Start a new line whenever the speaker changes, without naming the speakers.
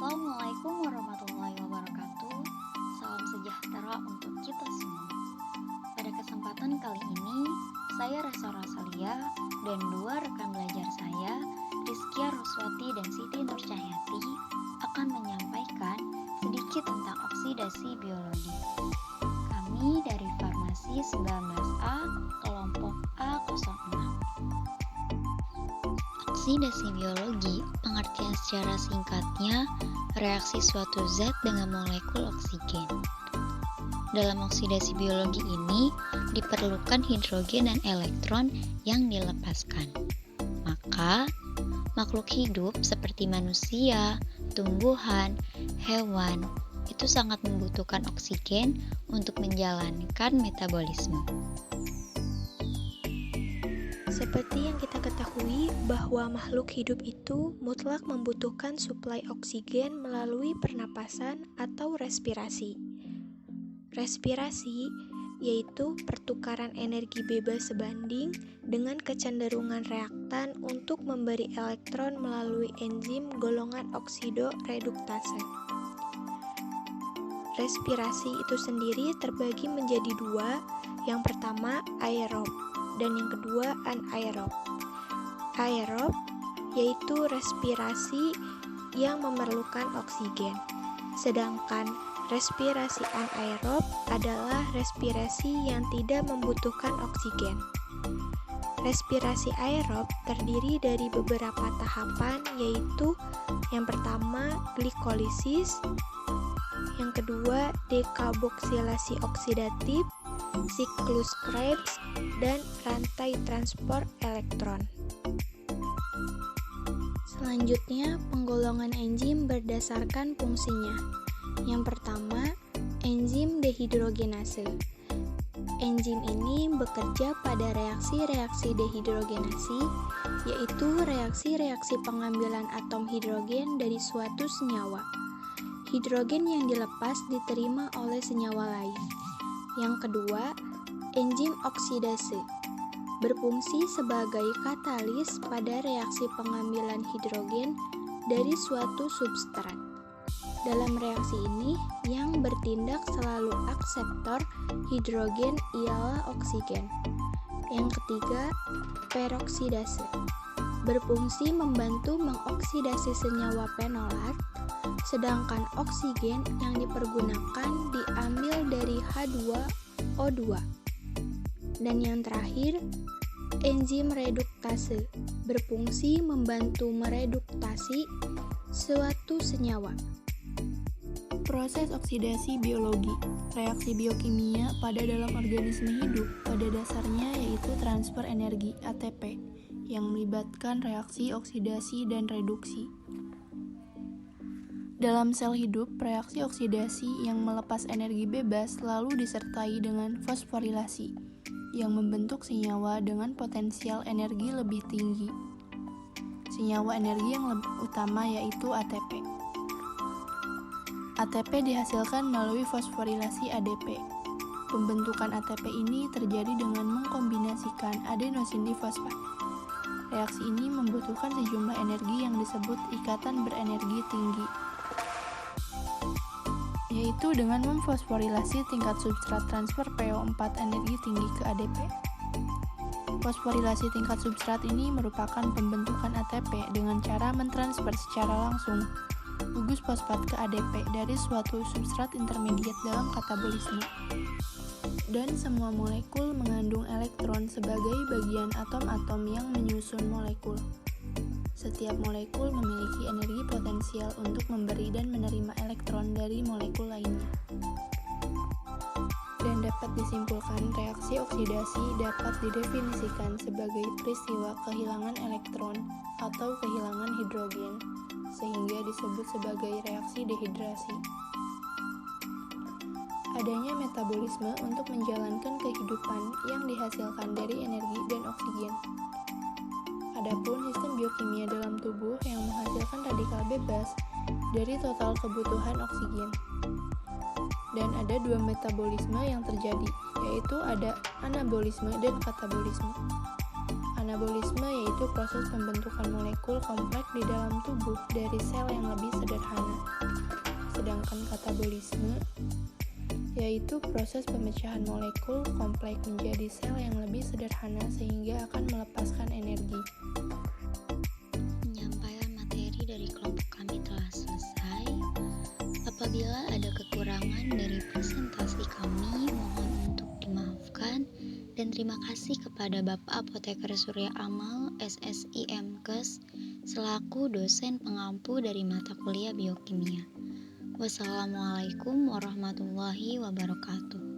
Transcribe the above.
Assalamualaikum warahmatullahi wabarakatuh. Salam sejahtera untuk kita semua. Pada kesempatan kali ini, saya Resa Rosalia dan dua rekan belajar saya, Rizkia Ruswati dan Siti Nurcahyati, akan menyampaikan sedikit tentang oksidasi biologi. Kami dari Farmasi 19A, kelompok A06. Oksidasi biologi, pengertian secara singkatnya, reaksi suatu zat dengan molekul oksigen. Dalam oksidasi biologi ini, diperlukan hidrogen dan elektron yang dilepaskan. Maka, makhluk hidup seperti manusia, tumbuhan, hewan, itu sangat membutuhkan oksigen untuk menjalankan metabolisme.
Seperti yang kita ketahui bahwa makhluk hidup itu mutlak membutuhkan suplai oksigen melalui pernapasan atau respirasi. Respirasi yaitu pertukaran energi bebas sebanding dengan kecenderungan reaktan untuk memberi elektron melalui enzim golongan oksidoreduktase. Respirasi itu sendiri terbagi menjadi dua, yang pertama aerob dan yang kedua anaerob. Aerob yaitu respirasi yang memerlukan oksigen, sedangkan respirasi anaerob adalah respirasi yang tidak membutuhkan oksigen. Respirasi aerob terdiri dari beberapa tahapan, yaitu yang pertama glikolisis, yang kedua dekarboksilasi oksidatif, siklus Krebs, dan rantai transport elektron. Selanjutnya, penggolongan enzim berdasarkan fungsinya. Yang pertama, enzim dehidrogenase. Enzim ini bekerja pada reaksi-reaksi dehidrogenasi, yaitu reaksi-reaksi pengambilan atom hidrogen dari suatu senyawa. Hidrogen yang dilepas diterima oleh senyawa lain. Yang kedua, enzim oksidase berfungsi sebagai katalis pada reaksi pengambilan hidrogen dari suatu substrat. Dalam reaksi ini, yang bertindak selalu akseptor hidrogen ialah oksigen. Yang ketiga, peroksidase berfungsi membantu mengoksidasi senyawa fenolat, sedangkan oksigen yang dipergunakan diambil dari H2O2. Dan yang terakhir, enzim reduktase berfungsi membantu mereduktasi suatu senyawa. Proses oksidasi biologi, reaksi biokimia pada dalam organisme hidup pada dasarnya yaitu transfer energi ATP yang melibatkan reaksi oksidasi dan reduksi. Dalam sel hidup, reaksi oksidasi yang melepas energi bebas selalu disertai dengan fosforilasi yang membentuk senyawa dengan potensial energi lebih tinggi. Senyawa energi yang utama yaitu ATP. ATP dihasilkan melalui fosforilasi ADP. Pembentukan ATP ini terjadi dengan mengkombinasikan adenosin difosfat. Reaksi ini membutuhkan sejumlah energi yang disebut ikatan berenergi tinggi, yaitu dengan memfosforilasi tingkat substrat transfer PO4 energi tinggi ke ADP. Fosforilasi tingkat substrat ini merupakan pembentukan ATP dengan cara mentransfer secara langsung gugus fosfat ke ADP dari suatu substrat intermediat dalam katabolisme. Dan semua molekul mengandung elektron sebagai bagian atom-atom yang menyusun molekul. Setiap molekul memiliki energi potensial untuk memberi dan menerima elektron dari molekul lainnya. Dan dapat disimpulkan, reaksi oksidasi dapat didefinisikan sebagai peristiwa kehilangan elektron atau kehilangan hidrogen, sehingga disebut sebagai reaksi dehidrasi. Adanya metabolisme untuk menjalankan kehidupan yang dihasilkan dari energi dan oksigen. Adapun sistem biokimia dalam tubuh yang menghasilkan radikal bebas dari total kebutuhan oksigen. Dan ada dua metabolisme yang terjadi, yaitu ada anabolisme dan katabolisme. Anabolisme yaitu proses pembentukan molekul kompleks di dalam tubuh dari sel yang lebih sederhana. katabolisme, yaitu proses pemecahan molekul kompleks menjadi sel yang lebih sederhana sehingga akan melepaskan energi.
Penyampaian materi dari kelompok kami telah selesai. Apabila ada kekurangan dari presentasi kami, mohon untuk dimaafkan, dan terima kasih kepada Bapak Apoteker Surya Amal, SSI Mkes, selaku dosen pengampu dari mata kuliah biokimia. Wassalamualaikum warahmatullahi wabarakatuh.